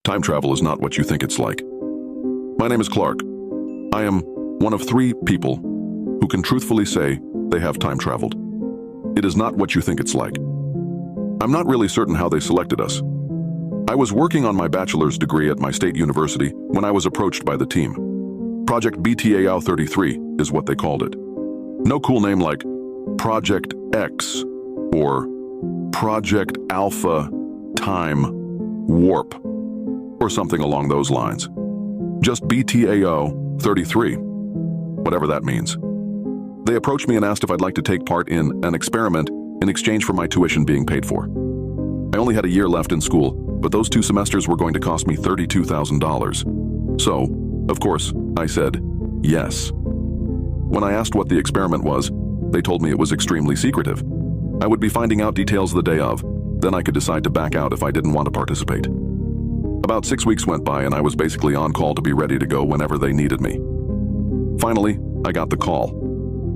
Time travel is not what you think it's like. My name is Clark. I am one of 3 people who can truthfully say they have time traveled. It is not what you think it's like. I'm not really certain how they selected us. I was working on my bachelor's degree at my state university when I was approached by the team. Project BTAO 33 is what they called it. No cool name like Project X or Project Alpha Time Warp or something along those lines. Just BTAO 33, whatever that means. They approached me and asked if I'd like to take part in an experiment in exchange for my tuition being paid for. I only had a year left in school, but those 2 semesters were going to cost me $32,000. So, of course, I said yes. When I asked what the experiment was, they told me it was extremely secretive. I would be finding out details the day of, then I could decide to back out if I didn't want to participate. About 6 weeks went by and I was basically on call to be ready to go whenever they needed me. Finally, I got the call.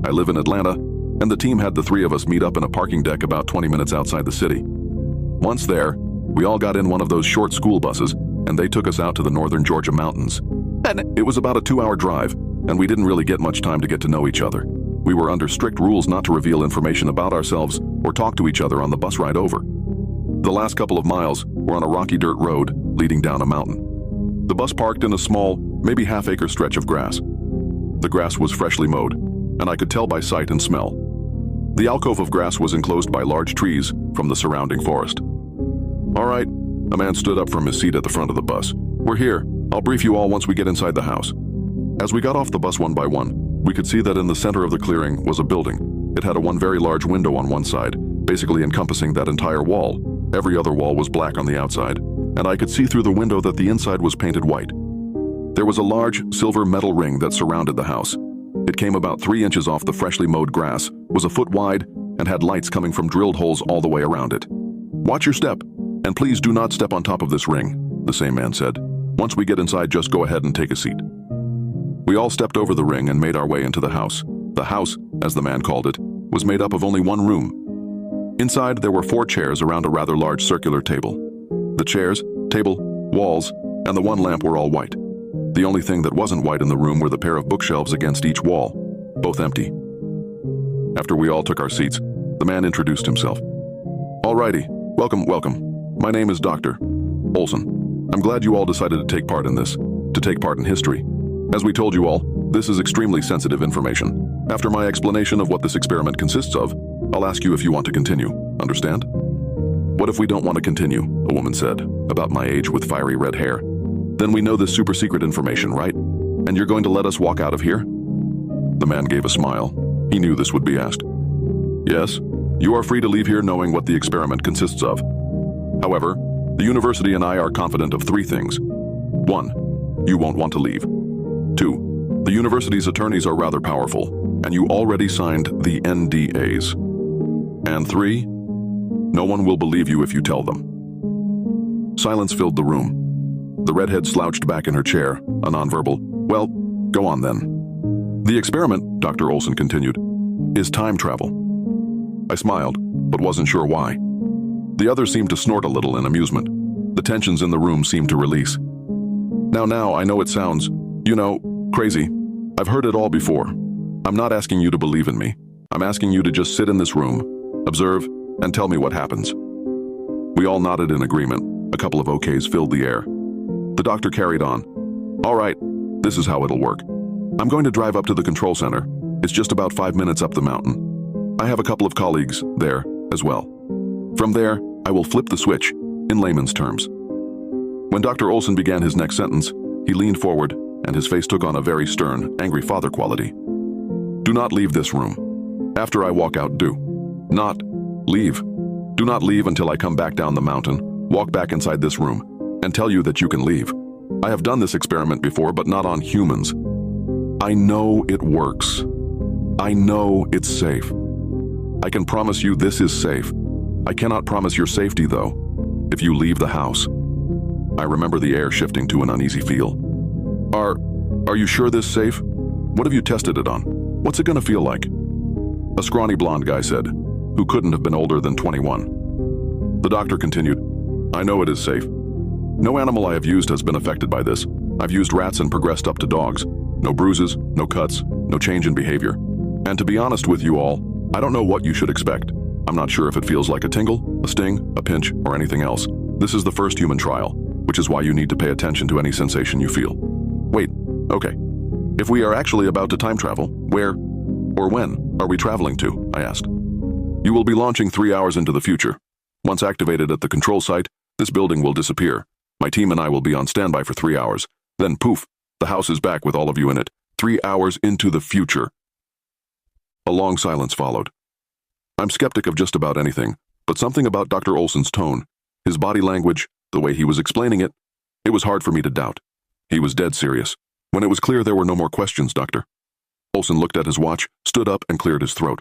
I live in Atlanta, and the team had the 3 of us meet up in a parking deck about 20 minutes outside the city. Once there, we all got in one of those short school buses, and they took us out to the northern Georgia mountains. It was about a 2-hour drive, and we didn't really get much time to get to know each other. We were under strict rules not to reveal information about ourselves or talk to each other on the bus ride over. The last couple of miles were on a rocky dirt road leading down a mountain. The bus parked in a small, maybe half-acre stretch of grass. The grass was freshly mowed, and I could tell by sight and smell. The alcove of grass was enclosed by large trees from the surrounding forest. "All right," a man stood up from his seat at the front of the bus. "We're here. I'll brief you all once we get inside the house." As we got off the bus one by one, we could see that in the center of the clearing was a building. It had one very large window on one side, basically encompassing that entire wall. Every other wall was black on the outside, and I could see through the window that the inside was painted white. There was a large silver metal ring that surrounded the house. It came about 3 inches off the freshly mowed grass, was a foot wide, and had lights coming from drilled holes all the way around it. "Watch your step, and please do not step on top of this ring," the same man said. "Once we get inside, just go ahead and take a seat." We all stepped over the ring and made our way into the house. The house, as the man called it, was made up of only one room. Inside, there were 4 chairs around a rather large circular table. The chairs, table, walls, and the one lamp were all white. The only thing that wasn't white in the room were the pair of bookshelves against each wall, both empty. After we all took our seats, the man introduced himself. "Alrighty, welcome. My name is Dr. Olson. I'm glad you all decided to take part in this, to take part in history. As we told you all, this is extremely sensitive information. After my explanation of what this experiment consists of, I'll ask you if you want to continue. Understand?" "What if we don't want to continue?" a woman said, about my age with fiery red hair. "Then we know this super secret information, right? And you're going to let us walk out of here?" The man gave a smile. He knew this would be asked. "Yes, you are free to leave here knowing what the experiment consists of. However, the university and I are confident of 3 things. 1, you won't want to leave. 2, the university's attorneys are rather powerful, and you already signed the NDAs. And 3, no one will believe you if you tell them." Silence filled the room. The redhead slouched back in her chair, a nonverbal, "Well, go on then." "The experiment," Dr. Olson continued, "is time travel." I smiled, but wasn't sure why. The others seemed to snort a little in amusement. The tensions in the room seemed to release. Now, I know it sounds, crazy. I've heard it all before. I'm not asking you to believe in me. I'm asking you to just sit in this room, observe, and tell me what happens." We all nodded in agreement. A couple of okays filled the air. The doctor carried on. "All right, this is how it'll work. I'm going to drive up to the control center. It's just about 5 minutes up the mountain. I have a couple of colleagues there as well. From there, I will flip the switch, in layman's terms." When Dr. Olson began his next sentence, he leaned forward, and his face took on a very stern, angry father quality. "Do not leave this room. After I walk out, do not leave. Do not leave until I come back down the mountain, walk back inside this room, and tell you that you can leave. I have done this experiment before, but not on humans. I know it works. I know it's safe. I can promise you this is safe. I cannot promise your safety, though, if you leave the house." I remember the air shifting to an uneasy feel. Are you sure this is safe? What have you tested it on? What's it gonna feel like?" A scrawny blonde guy said, who couldn't have been older than 21. The doctor continued, "I know it is safe. No animal I have used has been affected by this. I've used rats and progressed up to dogs. No bruises, no cuts, no change in behavior. And to be honest with you all, I don't know what you should expect. I'm not sure if it feels like a tingle, a sting, a pinch, or anything else. This is the first human trial, which is why you need to pay attention to any sensation you feel. Wait, okay. If we are actually about to time travel, where or when are we traveling to? I asked. You will be launching 3 hours into the future. Once activated at the control site, this building will disappear. My team and I will be on standby for 3 hours. Then poof, the house is back with all of you in it. 3 hours into the future. A long silence followed. I'm skeptic of just about anything, but something about Dr. Olson's tone, his body language, the way he was explaining it, it was hard for me to doubt. He was dead serious. When it was clear there were no more questions, Doctor. Olson looked at his watch, stood up, and cleared his throat.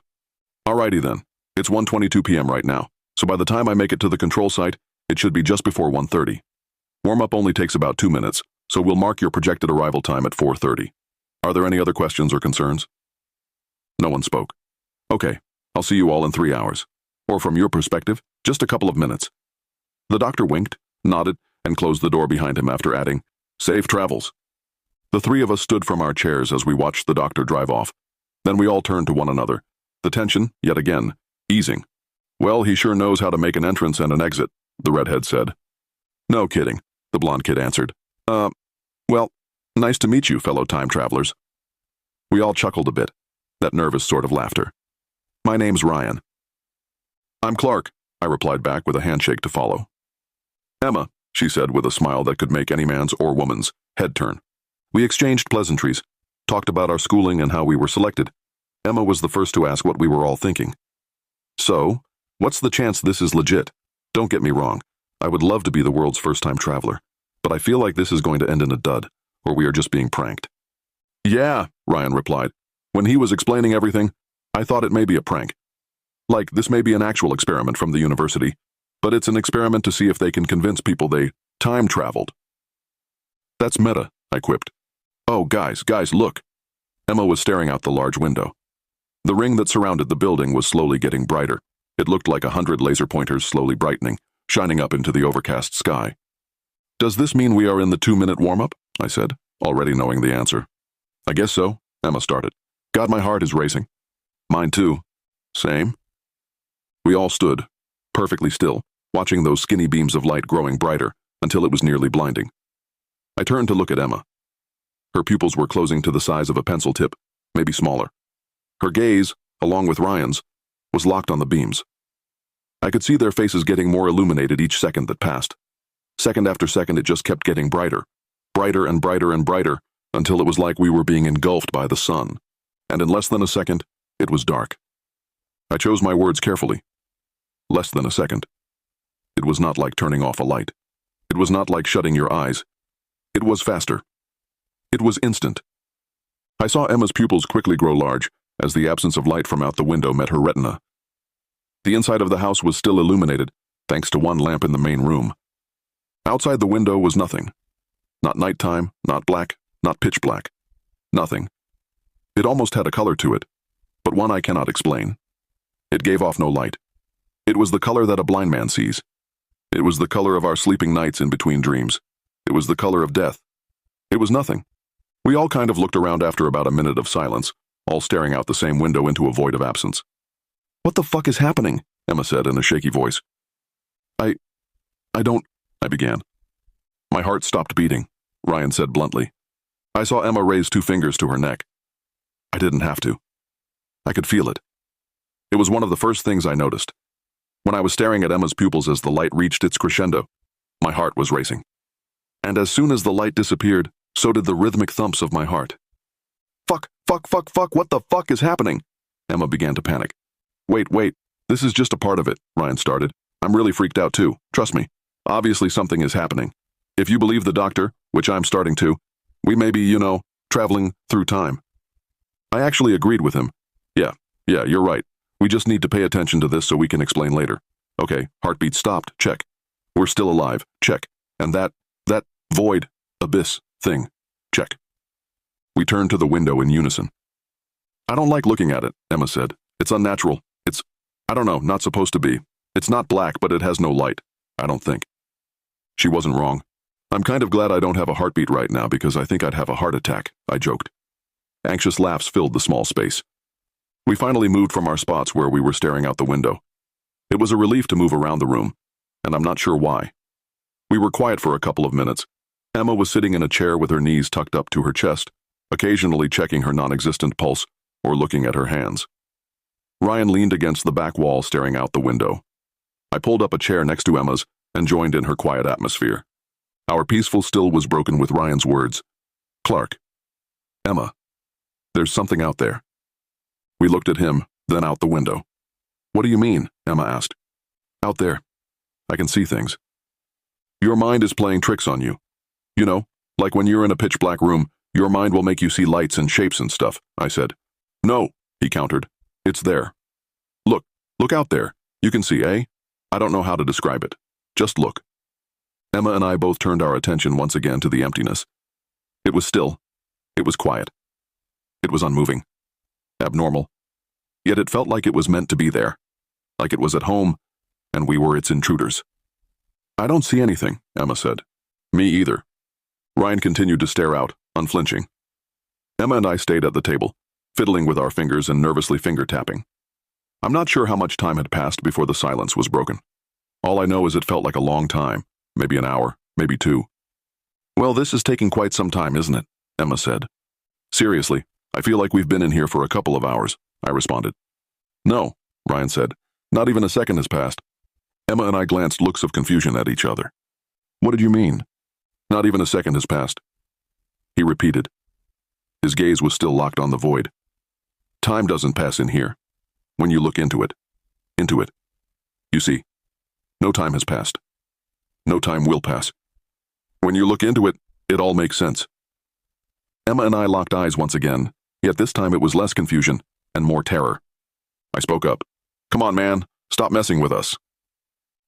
Alrighty then. It's 1:22 p.m. right now, so by the time I make it to the control site, it should be just before 1:30. Warm-up only takes about 2 minutes, so we'll mark your projected arrival time at 4:30. Are there any other questions or concerns? No one spoke. Okay, I'll see you all in 3 hours. Or from your perspective, just a couple of minutes. The doctor winked, nodded, and closed the door behind him after adding, Safe travels. The three of us stood from our chairs as we watched the doctor drive off. Then we all turned to one another, the tension, yet again, easing. Well, he sure knows how to make an entrance and an exit, the redhead said. No kidding, the blonde kid answered. Well, nice to meet you, fellow time travelers. We all chuckled a bit, that nervous sort of laughter. My name's Ryan. I'm Clark, I replied back with a handshake to follow. Emma, she said with a smile that could make any man's or woman's head turn. We exchanged pleasantries, talked about our schooling and how we were selected. Emma was the first to ask what we were all thinking. So, what's the chance this is legit? Don't get me wrong, I would love to be the world's first-time traveler, but I feel like this is going to end in a dud, or we are just being pranked. Yeah, Ryan replied. When he was explaining everything, I thought it may be a prank. Like, this may be an actual experiment from the university, but it's an experiment to see if they can convince people they time traveled. That's meta, I quipped. Oh, guys, look. Emma was staring out the large window. The ring that surrounded the building was slowly getting brighter. It looked like 100 laser pointers slowly brightening, shining up into the overcast sky. Does this mean we are in the 2-minute warm-up? I said, already knowing the answer. I guess so, Emma started. God, my heart is racing. Mine too. Same. We all stood, perfectly still, watching those skinny beams of light growing brighter until it was nearly blinding. I turned to look at Emma. Her pupils were closing to the size of a pencil tip, maybe smaller. Her gaze, along with Ryan's, was locked on the beams. I could see their faces getting more illuminated each second that passed. Second after second, it just kept getting brighter, brighter and brighter and brighter, until it was like we were being engulfed by the sun. And in less than a second, it was dark. I chose my words carefully. Less than a second. It was not like turning off a light. It was not like shutting your eyes. It was faster. It was instant. I saw Emma's pupils quickly grow large as the absence of light from out the window met her retina. The inside of the house was still illuminated, thanks to one lamp in the main room. Outside the window was nothing. Not nighttime, not black, not pitch black. Nothing. It almost had a color to it, but one I cannot explain. It gave off no light. It was the color that a blind man sees. It was the color of our sleeping nights in between dreams. It was the color of death. It was nothing. We all kind of looked around after about a minute of silence, all staring out the same window into a void of absence. What the fuck is happening? Emma said in a shaky voice. I don't, I began. My heart stopped beating, Ryan said bluntly. I saw Emma raise 2 fingers to her neck. I didn't have to. I could feel it. It was one of the first things I noticed. When I was staring at Emma's pupils as the light reached its crescendo, my heart was racing. And as soon as the light disappeared, so did the rhythmic thumps of my heart. Fuck, what the fuck is happening? Emma began to panic. Wait, this is just a part of it, Ryan started. I'm really freaked out too, trust me. Obviously something is happening. If you believe the doctor, which I'm starting to, we may be, traveling through time. I actually agreed with him. Yeah, you're right. We just need to pay attention to this so we can explain later. Okay, heartbeat stopped, check. We're still alive, check. And that void, abyss thing, check. We turned to the window in unison. I don't like looking at it, Emma said. It's unnatural. It's, I don't know, not supposed to be. It's not black, but it has no light, I don't think. She wasn't wrong. I'm kind of glad I don't have a heartbeat right now because I think I'd have a heart attack, I joked. Anxious laughs filled the small space. We finally moved from our spots where we were staring out the window. It was a relief to move around the room, and I'm not sure why. We were quiet for a couple of minutes. Emma was sitting in a chair with her knees tucked up to her chest, occasionally checking her non-existent pulse or looking at her hands. Ryan leaned against the back wall staring out the window. I pulled up a chair next to Emma's and joined in her quiet atmosphere. Our peaceful still was broken with Ryan's words. Clark. Emma. There's something out there. We looked at him, then out the window. What do you mean? Emma asked. Out there. I can see things. Your mind is playing tricks on you. You know, like when you're in a pitch-black room, your mind will make you see lights and shapes and stuff, I said. No, he countered. It's there. Look out there. You can see, eh? I don't know how to describe it. Just look. Emma and I both turned our attention once again to the emptiness. It was still. It was quiet. It was unmoving. Abnormal. Yet it felt like it was meant to be there. Like it was at home, and we were its intruders. I don't see anything, Emma said. Me either. Ryan continued to stare out, unflinching. Emma and I stayed at the table, fiddling with our fingers and nervously finger-tapping. I'm not sure how much time had passed before the silence was broken. All I know is it felt like a long time, maybe an hour, maybe 2. Well, this is taking quite some time, isn't it? Emma said. Seriously, I feel like we've been in here for a couple of hours, I responded. No, Ryan said. Not even a second has passed. Emma and I glanced looks of confusion at each other. What did you mean? Not even a second has passed. He repeated. His gaze was still locked on the void. Time doesn't pass in here. When you look into it. You see, no time has passed. No time will pass. When you look into it, it all makes sense. Emma and I locked eyes once again, yet this time it was less confusion and more terror. I spoke up. Come on, man, stop messing with us.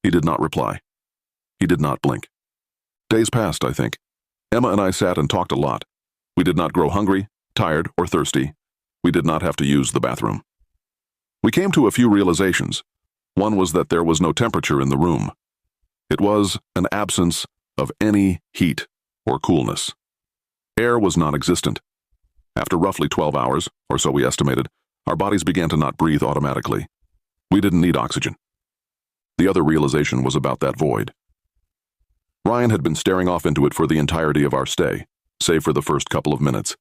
He did not reply. He did not blink. Days passed, I think. Emma and I sat and talked a lot. We did not grow hungry, tired, or thirsty. We did not have to use the bathroom. We came to a few realizations. One was that there was no temperature in the room. It was an absence of any heat or coolness. Air was non-existent. After roughly 12 hours, or so we estimated, our bodies began to not breathe automatically. We didn't need oxygen. The other realization was about that void. Ryan had been staring off into it for the entirety of our stay, save for the first couple of minutes.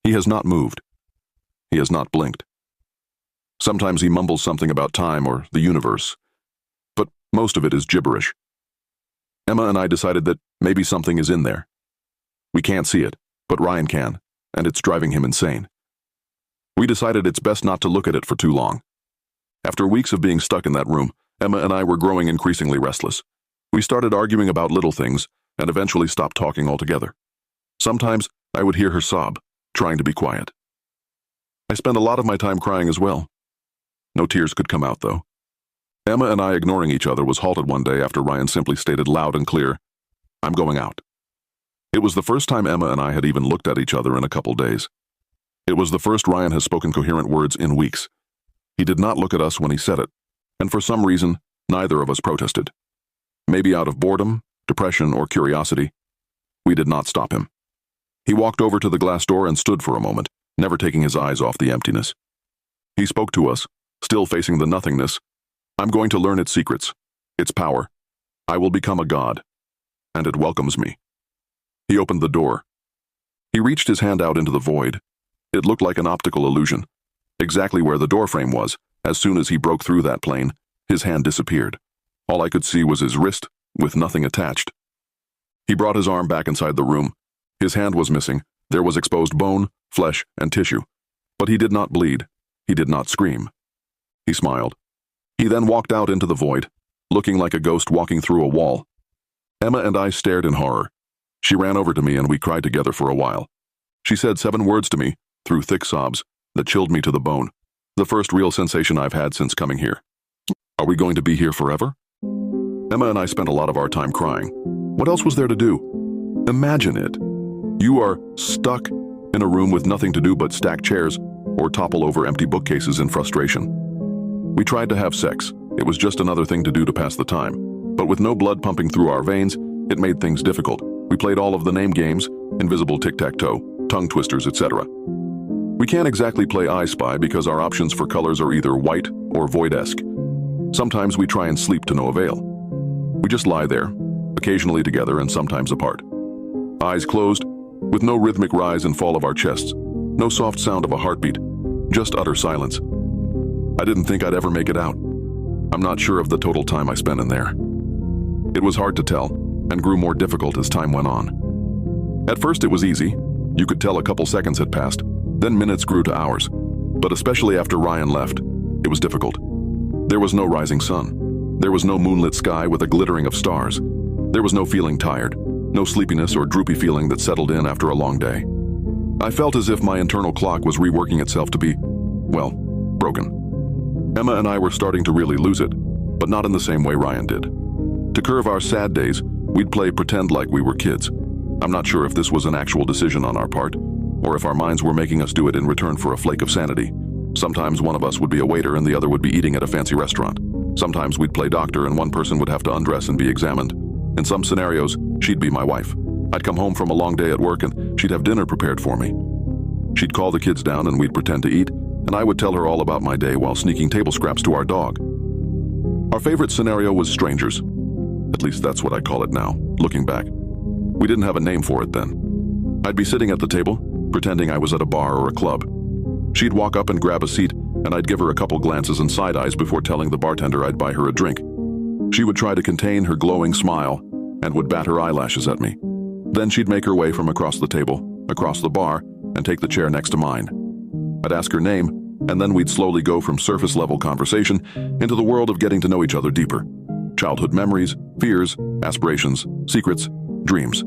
He has not moved. He has not blinked. Sometimes he mumbles something about time or the universe, but most of it is gibberish. Emma and I decided that maybe something is in there. We can't see it, but Ryan can, and it's driving him insane. We decided it's best not to look at it for too long. After weeks of being stuck in that room, Emma and I were growing increasingly restless. We started arguing about little things and eventually stopped talking altogether. Sometimes I would hear her sob, trying to be quiet. I spent a lot of my time crying as well. No tears could come out, though. Emma and I ignoring each other was halted one day after Ryan simply stated loud and clear, I'm going out. It was the first time Emma and I had even looked at each other in a couple days. It was the first Ryan has spoken coherent words in weeks. He did not look at us when he said it, and for some reason, neither of us protested. Maybe out of boredom, depression, or curiosity, we did not stop him. He walked over to the glass door and stood for a moment, never taking his eyes off the emptiness. He spoke to us, still facing the nothingness. I'm going to learn its secrets, its power. I will become a god, and it welcomes me. He opened the door. He reached his hand out into the void. It looked like an optical illusion. Exactly where the doorframe was, as soon as he broke through that plane, his hand disappeared. All I could see was his wrist, with nothing attached. He brought his arm back inside the room. His hand was missing. There was exposed bone, flesh, and tissue. But he did not bleed. He did not scream. He smiled. He then walked out into the void, looking like a ghost walking through a wall. Emma and I stared in horror. She ran over to me and we cried together for a while. She said 7 words to me, through thick sobs, that chilled me to the bone. The first real sensation I've had since coming here. Are we going to be here forever? Emma and I spent a lot of our time crying. What else was there to do? Imagine it. You are stuck in a room with nothing to do but stack chairs or topple over empty bookcases in frustration. We tried to have sex. It was just another thing to do to pass the time. But with no blood pumping through our veins, It made things difficult. We played all of the name games, invisible tic-tac-toe, tongue twisters, etc. We can't exactly play I Spy because our options for colors are either white or void-esque. Sometimes we try and sleep to no avail. We just lie there, occasionally together and sometimes apart. Eyes closed, with no rhythmic rise and fall of our chests, no soft sound of a heartbeat, just utter silence. I didn't think I'd ever make it out. I'm not sure of the total time I spent in there. It was hard to tell, and grew more difficult as time went on. At first it was easy. You could tell a couple seconds had passed, then minutes grew to hours. But especially after Ryan left, it was difficult. There was no rising sun. There was no moonlit sky with a glittering of stars. There was no feeling tired, no sleepiness or droopy feeling that settled in after a long day. I felt as if my internal clock was reworking itself to be, well, broken. Emma and I were starting to really lose it, but not in the same way Ryan did. To curve our sad days, we'd play pretend like we were kids. I'm not sure if this was an actual decision on our part, or if our minds were making us do it in return for a flake of sanity. Sometimes one of us would be a waiter and the other would be eating at a fancy restaurant. Sometimes we'd play doctor and one person would have to undress and be examined. In some scenarios, she'd be my wife. I'd come home from a long day at work and she'd have dinner prepared for me. She'd call the kids down and we'd pretend to eat, and I would tell her all about my day while sneaking table scraps to our dog. Our favorite scenario was strangers. At least that's what I call it now, looking back. We didn't have a name for it then. I'd be sitting at the table, pretending I was at a bar or a club. She'd walk up and grab a seat, and I'd give her a couple glances and side eyes before telling the bartender I'd buy her a drink. She would try to contain her glowing smile and would bat her eyelashes at me. Then she'd make her way from across the table, across the bar, and take the chair next to mine. I'd ask her name, and then we'd slowly go from surface-level conversation into the world of getting to know each other deeper. Childhood memories, fears, aspirations, secrets, dreams.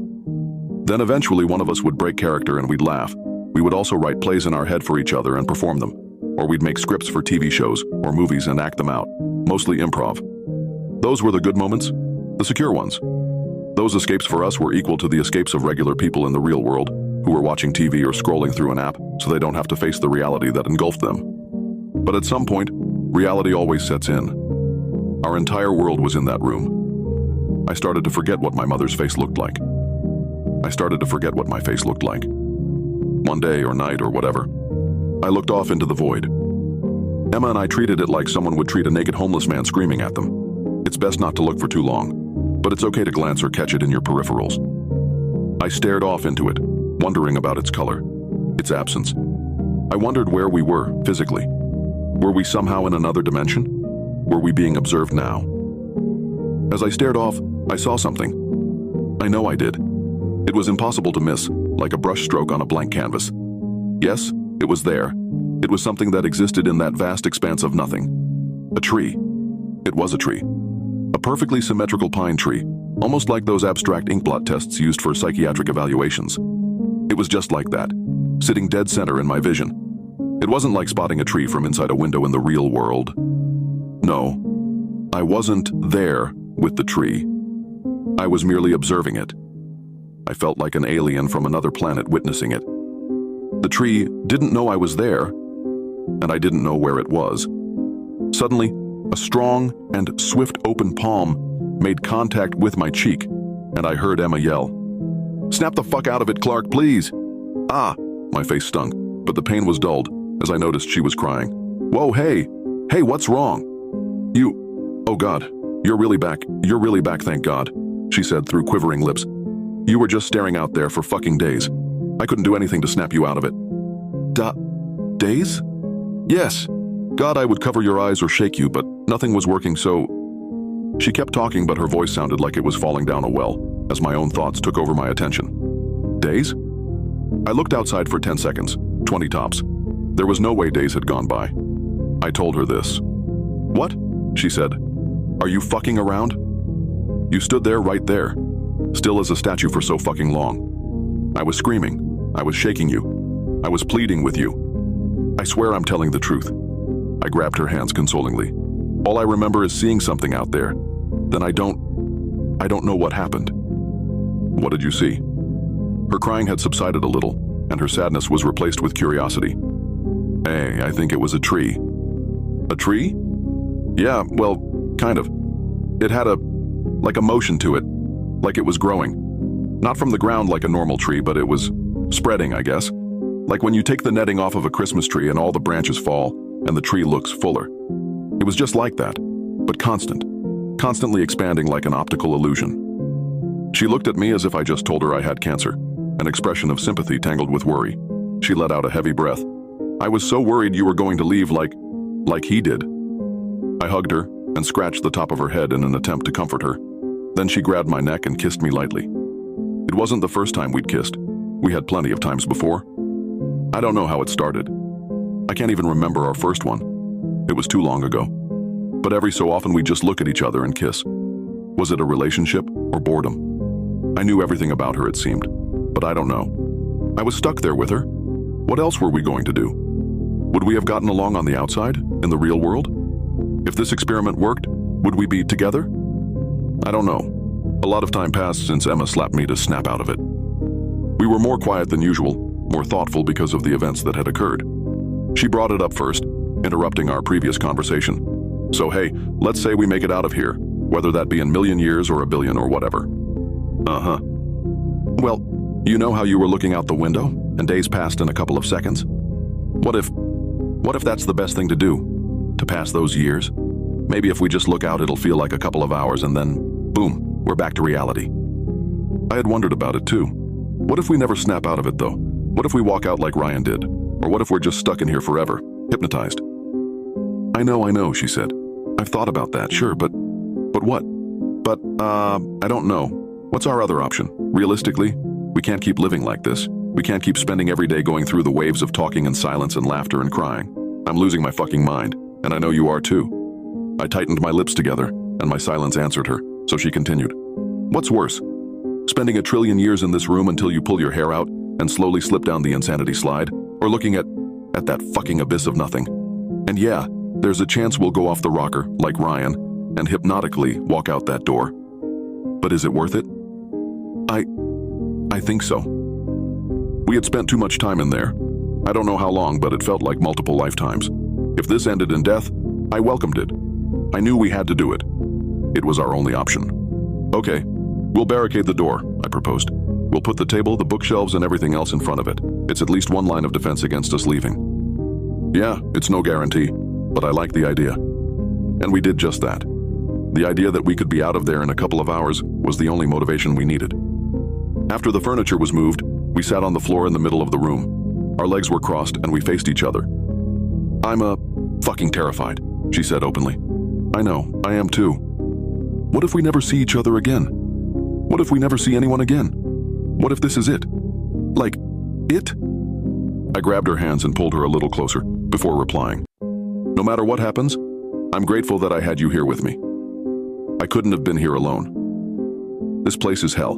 Then eventually one of us would break character and we'd laugh. We would also write plays in our head for each other and perform them. Or we'd make scripts for TV shows or movies and act them out, mostly improv. Those were the good moments, the secure ones. Those escapes for us were equal to the escapes of regular people in the real world who were watching TV or scrolling through an app so they don't have to face the reality that engulfed them. But at some point, reality always sets in. Our entire world was in that room. I started to forget what my mother's face looked like. I started to forget what my face looked like. One day or night or whatever, I looked off into the void. Emma and I treated it like someone would treat a naked homeless man screaming at them. It's best not to look for too long, but it's okay to glance or catch it in your peripherals. I stared off into it, wondering about its color, its absence. I wondered where we were, physically. Were we somehow in another dimension? Were we being observed now? As I stared off, I saw something. I know I did. It was impossible to miss, like a brushstroke on a blank canvas. Yes, it was there. It was something that existed in that vast expanse of nothing. A tree. It was a tree. A perfectly symmetrical pine tree, almost like those abstract inkblot tests used for psychiatric evaluations. It was just like that, sitting dead center in my vision. It wasn't like spotting a tree from inside a window in the real world. No, I wasn't there with the tree. I was merely observing it. I felt like an alien from another planet witnessing it. The tree didn't know I was there, and I didn't know where it was. Suddenly, a strong and swift open palm made contact with my cheek, and I heard Emma yell, "Snap the fuck out of it, Clark, please!" Ah! My face stung, but the pain was dulled as I noticed she was crying. "Whoa, hey! Hey, what's wrong?" Oh God, you're really back, thank God," she said through quivering lips. "You were just staring out there for fucking days. I couldn't do anything to snap you out of it." Days? Yes. God, I would cover your eyes or shake you, but nothing was working, so... She kept talking, but her voice sounded like it was falling down a well, as my own thoughts took over my attention. Days? I looked outside for 10 seconds, 20 tops. There was no way days had gone by. I told her this. "What?" she said. "Are you fucking around? You stood there right there, still as a statue for so fucking long. I was screaming. I was shaking you. I was pleading with you. I swear I'm telling the truth." I grabbed her hands consolingly. "All I remember is seeing something out there. Then I don't know what happened." "What did you see?" Her crying had subsided a little, and her sadness was replaced with curiosity. "Hey, I think it was a tree." "A tree?" "Yeah, well, kind of. It had a motion to it. like it was growing. Not from the ground like a normal tree, but it was spreading, I guess. Like when you take the netting off of a Christmas tree and all the branches fall and the tree looks fuller. It was just like that, but constantly expanding like an optical illusion. She looked at me as if I just told her I had cancer, an expression of sympathy tangled with worry. She let out a heavy breath. I was so worried you were going to leave like he did. I hugged her and scratched the top of her head in an attempt to comfort her. Then she grabbed my neck and kissed me lightly. It wasn't the first time we'd kissed. We had plenty of times before. I don't know how it started. I can't even remember our first one. It was too long ago. But every so often we'd just look at each other and kiss. Was it a relationship or boredom? I knew everything about her, it seemed, but I don't know. I was stuck there with her. What else were we going to do? Would we have gotten along on the outside, in the real world? If this experiment worked, would we be together? I don't know. A lot of time passed since Emma slapped me to snap out of it. We were more quiet than usual, more thoughtful because of the events that had occurred. She brought it up first, interrupting our previous conversation. So hey, let's say we make it out of here, whether that be in 1,000,000 years or 1,000,000,000 or whatever. Uh-huh. Well, you know how you were looking out the window and days passed in a couple of seconds? What if that's the best thing to do? To pass those years? Maybe if we just look out, it'll feel like a couple of hours and then, boom, we're back to reality. I had wondered about it too. What if we never snap out of it though? What if we walk out like Ryan did? Or what if we're just stuck in here forever, hypnotized? I know, she said. I've thought about that, sure, but what? I don't know. What's our other option? Realistically, we can't keep living like this. We can't keep spending every day going through the waves of talking and silence and laughter and crying. I'm losing my fucking mind, and I know you are too. I tightened my lips together, and my silence answered her, so she continued. What's worse? Spending 1,000,000,000,000 years in this room until you pull your hair out and slowly slip down the insanity slide, or looking at that fucking abyss of nothing. And yeah, there's a chance we'll go off the rocker, like Ryan, and hypnotically walk out that door. But is it worth it? I think so. We had spent too much time in there. I don't know how long, but it felt like multiple lifetimes. If this ended in death, I welcomed it. I knew we had to do it. It was our only option. Okay, we'll barricade the door, I proposed. We'll put the table, the bookshelves, and everything else in front of it. It's at least one line of defense against us leaving. Yeah, it's no guarantee, but I like the idea. And we did just that. The idea that we could be out of there in a couple of hours was the only motivation we needed. After the furniture was moved, we sat on the floor in the middle of the room. Our legs were crossed and we faced each other. I'm fucking terrified, she said openly. I know, I am too. What if we never see each other again? What if we never see anyone again? What if this is it? Like, it? I grabbed her hands and pulled her a little closer before replying. No matter what happens, I'm grateful that I had you here with me. I couldn't have been here alone. This place is hell,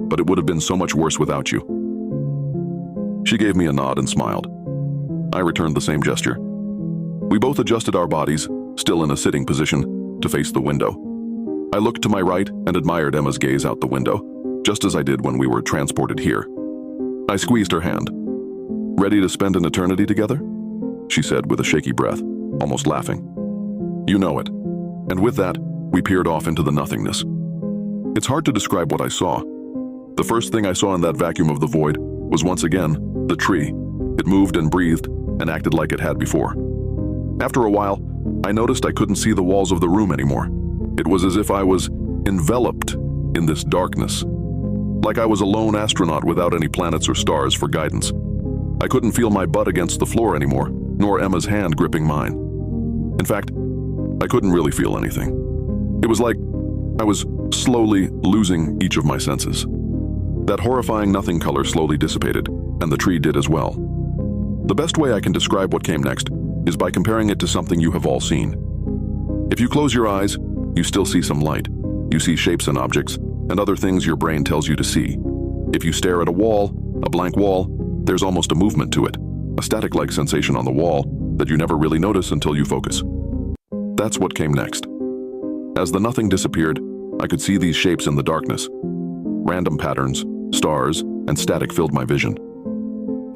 but it would have been so much worse without you. She gave me a nod and smiled. I returned the same gesture. We both adjusted our bodies, still in a sitting position, to face the window. I looked to my right and admired Emma's gaze out the window, just as I did when we were transported here. I squeezed her hand. Ready to spend an eternity together? She said with a shaky breath, almost laughing. You know it. And with that, we peered off into the nothingness. It's hard to describe what I saw. The first thing I saw in that vacuum of the void was once again the tree. It moved and breathed and acted like it had before. After a while, I noticed I couldn't see the walls of the room anymore. It was as if I was enveloped in this darkness, like I was a lone astronaut without any planets or stars for guidance. I couldn't feel my butt against the floor anymore, nor Emma's hand gripping mine. In fact, I couldn't really feel anything. It was like I was slowly losing each of my senses. That horrifying nothing color slowly dissipated, and the tree did as well. The best way I can describe what came next is by comparing it to something you have all seen. If you close your eyes, you still see some light. You see shapes and objects, and other things your brain tells you to see. If you stare at a wall, a blank wall, there's almost a movement to it, a static-like sensation on the wall that you never really notice until you focus. That's what came next. As the nothing disappeared, I could see these shapes in the darkness. Random patterns, stars, and static filled my vision.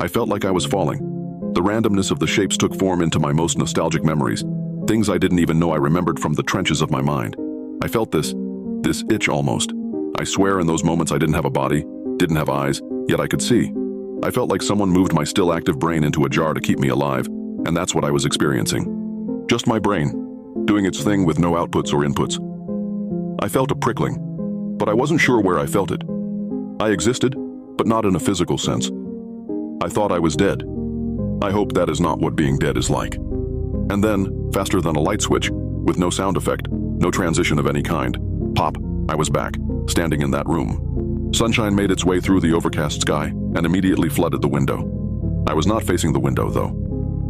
I felt like I was falling. The randomness of the shapes took form into my most nostalgic memories, things I didn't even know I remembered from the trenches of my mind. I felt this itch almost, I swear in those moments I didn't have a body, didn't have eyes, yet I could see. I felt like someone moved my still active brain into a jar to keep me alive, and that's what I was experiencing. Just my brain, doing its thing with no outputs or inputs. I felt a prickling, but I wasn't sure where I felt it. I existed, but not in a physical sense. I thought I was dead. I hope that is not what being dead is like. And then, faster than a light switch, with no sound effect, no transition of any kind, pop, I was back, standing in that room. Sunshine made its way through the overcast sky and immediately flooded the window. I was not facing the window, though.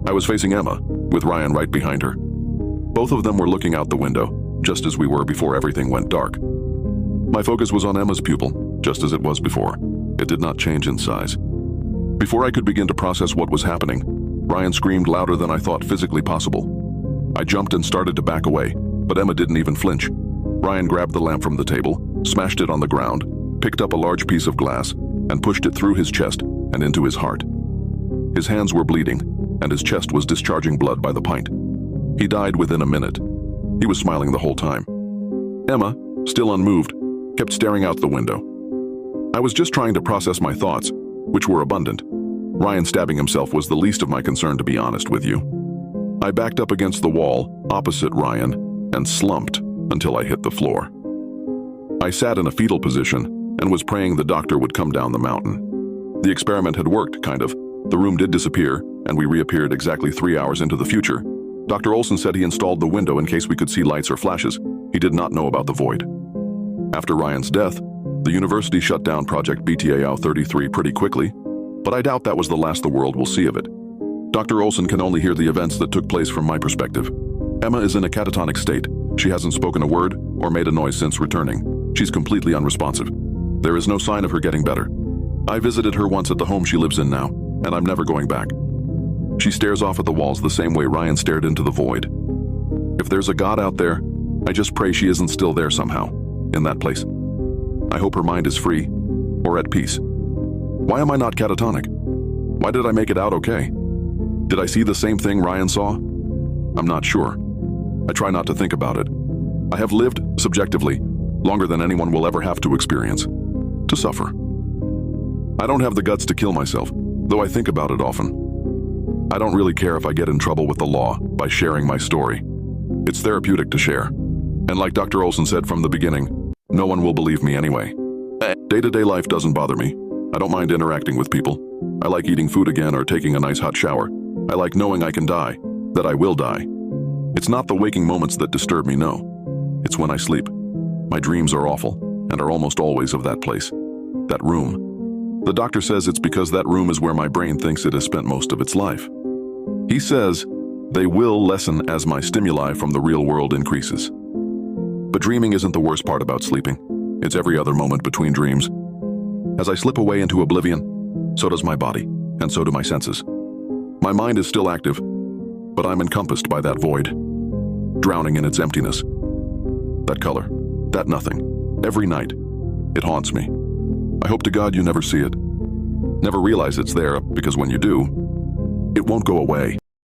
I was facing Emma, with Ryan right behind her. Both of them were looking out the window, just as we were before everything went dark. My focus was on Emma's pupil, just as it was before. It did not change in size. Before I could begin to process what was happening, Ryan screamed louder than I thought physically possible. I jumped and started to back away, but Emma didn't even flinch. Ryan grabbed the lamp from the table, smashed it on the ground, picked up a large piece of glass, and pushed it through his chest and into his heart. His hands were bleeding, and his chest was discharging blood by the pint. He died within a minute. He was smiling the whole time. Emma, still unmoved, kept staring out the window. I was just trying to process my thoughts, which were abundant. Ryan stabbing himself was the least of my concern, to be honest with you. I backed up against the wall, opposite Ryan, and slumped until I hit the floor. I sat in a fetal position and was praying the doctor would come down the mountain. The experiment had worked, kind of. The room did disappear, and we reappeared exactly 3 hours into the future. Dr. Olson said he installed the window in case we could see lights or flashes. He did not know about the void. After Ryan's death, the university shut down Project BTAO 33 pretty quickly, but I doubt that was the last the world will see of it. Dr. Olson can only hear the events that took place from my perspective. Emma is in a catatonic state. She hasn't spoken a word or made a noise since returning. She's completely unresponsive. There is no sign of her getting better. I visited her once at the home she lives in now, and I'm never going back. She stares off at the walls the same way Ryan stared into the void. If there's a God out there, I just pray she isn't still there somehow, in that place. I hope her mind is free, or at peace. Why am I not catatonic? Why did I make it out okay? Did I see the same thing Ryan saw? I'm not sure. I try not to think about it. I have lived, subjectively, longer than anyone will ever have to experience. To suffer. I don't have the guts to kill myself, though I think about it often. I don't really care if I get in trouble with the law by sharing my story. It's therapeutic to share. And like Dr. Olson said from the beginning, no one will believe me anyway. Day-to-day life doesn't bother me. I don't mind interacting with people. I like eating food again or taking a nice hot shower. I like knowing I can die, that I will die. It's not the waking moments that disturb me, no. It's when I sleep. My dreams are awful and are almost always of that place, that room. The doctor says it's because that room is where my brain thinks it has spent most of its life. He says they will lessen as my stimuli from the real world increases. But dreaming isn't the worst part about sleeping. It's every other moment between dreams. As I slip away into oblivion, so does my body, and so do my senses. My mind is still active, but I'm encompassed by that void, drowning in its emptiness. That color, that nothing, every night, it haunts me. I hope to God you never see it. Never realize it's there, because when you do, it won't go away.